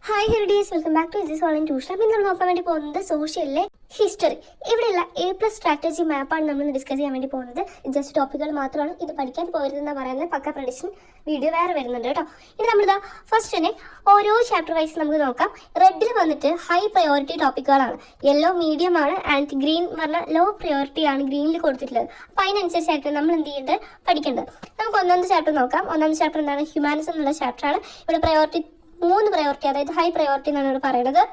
Hi ഹെറിഡീസ്, welcome back to this online tuition. അപ്പം നമ്മൾ നോക്കാൻ വേണ്ടി പോകുന്നത് സോഷ്യലിലെ ഹിസ്റ്ററി. ഇവിടെയുള്ള A+ സ്ട്രാറ്റജി മാപ്പാണ് നമ്മൾ ഡിസ്കസ് ചെയ്യാൻ വേണ്ടി പോകുന്നത്. ജസ്റ്റ് ടോപ്പിക്കുകൾ മാത്രമാണ്, ഇത് പഠിക്കാൻ പോരുതെന്ന് പറയുന്നത് പക്ക പ്രഡിക്ഷൻ വീഡിയോ വേറെ വരുന്നുണ്ട് കേട്ടോ. ഇനി നമ്മളിതാ ഫസ്റ്റ് തന്നെ ഓരോ ചാപ്റ്റർ വൈസ് നമുക്ക് നോക്കാം. റെഡിൽ വന്നിട്ട് ഹൈ പ്രയോറിറ്റി ടോപ്പിക്കുകളാണ്, യെല്ലോ മീഡിയം ആണ്, ആൻഡ് ഗ്രീൻ എന്ന് പറഞ്ഞാൽ ലോ പ്രയോറിറ്റി ആണ് ഗ്രീനിൽ കൊടുത്തിട്ടുള്ളത്. അപ്പം അതിനനുസരിച്ചായിട്ട് നമ്മൾ എന്ത് ചെയ്യേണ്ടത് പഠിക്കേണ്ടത്. നമുക്ക് ഒന്നാമത്തെ ചാപ്റ്റർ നോക്കാം. ഒന്നാമത്തെ ചാപ്റ്റർ എന്താണ്? ഹ്യൂമാനിസം എന്നുള്ള ചാപ്റ്ററാണ്. ഇവിടെ പ്രയോറിറ്റി 3 പ്രയോറിറ്റി, അതായത് ഹൈ പ്രയോറിറ്റി എന്നാണ് ഇവിടെ പറയുന്നത്.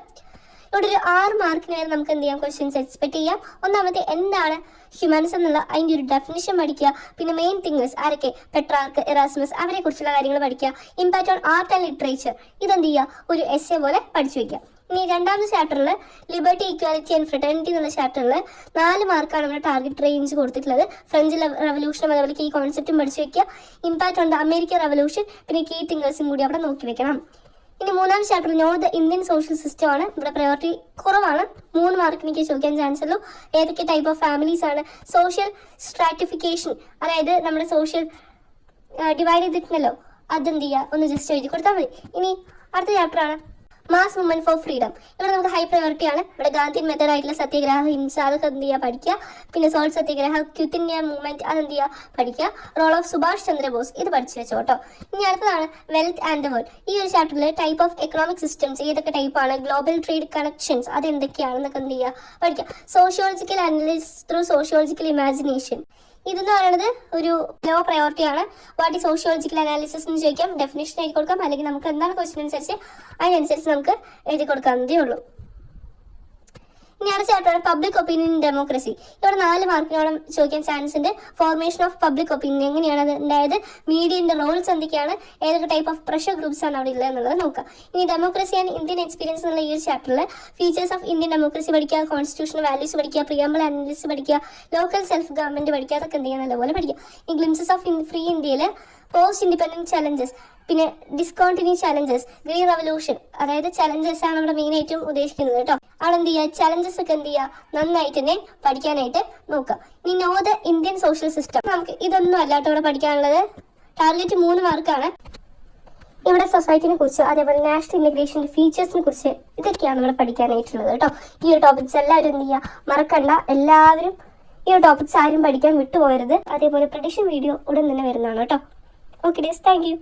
ഇവിടെ ഒരു 6 മാർക്കിന് വരെ നമുക്ക് എന്ത് ചെയ്യാം, ക്വസ്റ്റ്യൻസ് എക്സ്പെക്ട് ചെയ്യാം. ഒന്നാമത്തെ എന്താണ് ഹ്യൂമാനിസം എന്നുള്ള അതിൻ്റെ ഒരു ഡെഫിനിഷൻ പഠിക്കുക. പിന്നെ മെയിൻ തിങ്കേഴ്സ് ആരൊക്കെ? പെട്രാർക്ക്, എറാസ്മസ്, അവരെ കുറിച്ചുള്ള കാര്യങ്ങൾ പഠിക്കുക. Impact on art and literature, ഇതെന്ത് ചെയ്യുക, ഒരു എസ്സേ പോലെ പഠിച്ചു വയ്ക്കുക. ഇനി രണ്ടാമത്തെ ചാപ്റ്ററിൽ ലിബർട്ടി, ഇക്വാലിറ്റി ആൻഡ് ഫ്രട്ടേണിറ്റി എന്നുള്ള ചാപ്റ്ററിൽ 4 മാർക്കാണ് നമ്മുടെ ടാർഗറ്റ് റേഞ്ച് കൊടുത്തിട്ടുള്ളത്. ഫ്രഞ്ച് റവല്യൂഷനും അതുപോലെ കീ കോൺസെപ്റ്റും പഠിച്ചു വയ്ക്കുക. Impact on the American revolution, പിന്നെ കീ തിങ്കേഴ്സും കൂടി അവിടെ നോക്കി വെക്കണം. ഇനി മൂന്നാം chapter know the Indian social system ആണ്. ഇവിടെ പ്രയോറിറ്റി കുറവാണ്, 3 മാർക്കിനൊക്കെ ചോദിക്കാൻ ചാൻസ് ഉള്ളൂ. ഏതൊക്കെ ടൈപ്പ് ഓഫ് ഫാമിലീസ് ആണ്? സോഷ്യൽ സ്ട്രാറ്റിഫിക്കേഷൻ, അതായത് നമ്മുടെ സോഷ്യൽ ഡിവൈഡ് ചെയ്തിട്ടുണ്ടല്ലോ, അതെന്ത് ചെയ്യുക, ഒന്ന് ജസ്റ്റ് എഴുതി കൊടുത്താൽ മതി. ഇനി അടുത്ത ചാപ്റ്റർ ആണ് മാസ് മൂവ്മെന്റ് ഫോർ ഫ്രീഡം. ഇവിടെ നമുക്ക് ഹൈ പ്രയോറിറ്റി ആണ്. ഇവിടെ ഗാന്ധിയൻ മെത്തേഡ് ആയിട്ടുള്ള സത്യാഗ്രഹ, ഹിംസ, അതൊക്കെ എന്ത് ചെയ്യുക, പഠിക്കുക. പിന്നെ സോൾട്ട് സത്യാഗ്രഹ, ക്വിറ്റ് ഇന്ത്യ മൂവ്മെന്റ്, അതെന്ത് ചെയ്യുക, പഠിക്കുക. റോൾ ഓഫ് സുഭാഷ് ചന്ദ്രബോസ്, ഇത് പഠിച്ചു വെച്ചോ കേട്ടോ. ഇനി അടുത്തതാണ് വെൽത്ത് ആൻഡ് ദ വേൾഡ്. ഈ ഒരു ചാപ്റ്ററിൽ ടൈപ്പ് ഓഫ് എക്കണോമിക് സിസ്റ്റംസ്, ഏതൊക്കെ ടൈപ്പാണ്, ഗ്ലോബൽ ട്രേഡ് കണക്ഷൻസ്, അത് എന്തൊക്കെയാണെന്നൊക്കെ എന്ത് ചെയ്യുക, പഠിക്കുക. Sociological analysis through sociological imagination, ഇതെന്ന് പറയുന്നത് ഒരു ലോ പ്രയോറിറ്റി ആണ്. വാട്ട് ഈ സോഷ്യോളജിക്കൽ അനാലിസിസ് എന്ന് ചോദിക്കാം, ഡെഫിനേഷൻ എഴുതി കൊടുക്കാം, അല്ലെങ്കിൽ നമുക്ക് എന്താണ് ക്വസ്റ്റ്യൻ അനുസരിച്ച് അതിനനുസരിച്ച് നമുക്ക് എഴുതി കൊടുക്കാവുന്നതേ ഉള്ളൂ. ഇനി അടുത്ത ചാപ്റ്റർ പബ്ലിക് ഒപ്പീനിയൻ ഡെമോക്രസി. ഇവിടെ 4 മാർക്കിനോളം ചോദിക്കാൻ ചാൻസ് ഉണ്ട്. ഫോർമേഷൻ ഓഫ് പബ്ലിക് ഒപ്പീനിയൻ, എങ്ങനെയാണ് അത് ഉണ്ടായത്, മീഡിയന്റെ റോൾസ് എന്തൊക്കെയാണ്, ഏതൊക്കെ ടൈപ്പ് ഓഫ് പ്രഷർ ഗ്രൂപ്പ്സ് ആണ് അവിടെ ഉള്ളത് എന്നുള്ളത് നോക്കാം. ഇനി ഡെമോക്രസി ആൻഡ് ഇന്ത്യൻ എക്സ്പീരിയൻസ് എന്നുള്ള ഈ ഒരു ചാപ്റ്ററിൽ ഫീച്ചേഴ്സ് ഓഫ് ഇന്ത്യൻ ഡെമോക്രസി പഠിക്കുക, കോൺസ്റ്റിറ്റ്യൂഷണൽ വാല്യൂസ് പഠിക്കുക, പ്രിയമ്പിൾ അനാലിസിസ് പഠിക്കുക, ലോക്കൽ സെൽഫ് ഗവൺമെന്റ് പഠിക്കുക, അതൊക്കെ എന്ത് ചെയ്യുക, നല്ലപോലെ പഠിക്കുക. ഈ ഗ്ലിംസസ് ഓഫ് ഫ്രീ ഇന്ത്യയിൽ പോസ്റ്റ് ഇൻഡിപെൻഡന്റ് ചലഞ്ചസ്, പിന്നെ ഡിസ്കണ്ടിന്യൂ ചലഞ്ചസ്, ഗ്രീൻ റവല്യൂഷൻ, അതായത് ചലഞ്ചസ് ആണ് നമ്മുടെ മെയിൻ ആയിട്ടും ഉദ്ദേശിക്കുന്നത് കേട്ടോ. അവിടെ എന്ത് ചെയ്യുക, ചലഞ്ചസ് ഒക്കെ എന്ത് ചെയ്യുക, നന്നായിട്ട് തന്നെ പഠിക്കാനായിട്ട് നോക്കുക. ഇനി know the Indian social system, നമുക്ക് ഇതൊന്നും അല്ലാട്ടോ ഇവിടെ പഠിക്കാനുള്ളത്. ടാർഗറ്റ് 3 മാർക്കാണ്. ഇവിടെ സൊസൈറ്റിനെ കുറിച്ച്, അതേപോലെ നാഷണൽ ഇന്റഗ്രേഷന്റെ ഫീച്ചേഴ്സിനെ കുറിച്ച്, ഇതൊക്കെയാണ് ഇവിടെ പഠിക്കാനായിട്ടുള്ളത് കേട്ടോ. ഈ ഒരു ടോപ്പിക്സ് എല്ലാവരും എന്ത് ചെയ്യുക, മറക്കണ്ട. എല്ലാവരും ഈ ഒരു ടോപ്പിക്സ് ആരും പഠിക്കാൻ വിട്ടുപോകരുത്. അതേപോലെ പ്രഡിക്ഷൻ വീഡിയോ ഉടൻ തന്നെ വരുന്നതാണ് കേട്ടോ. Okay days, thank you.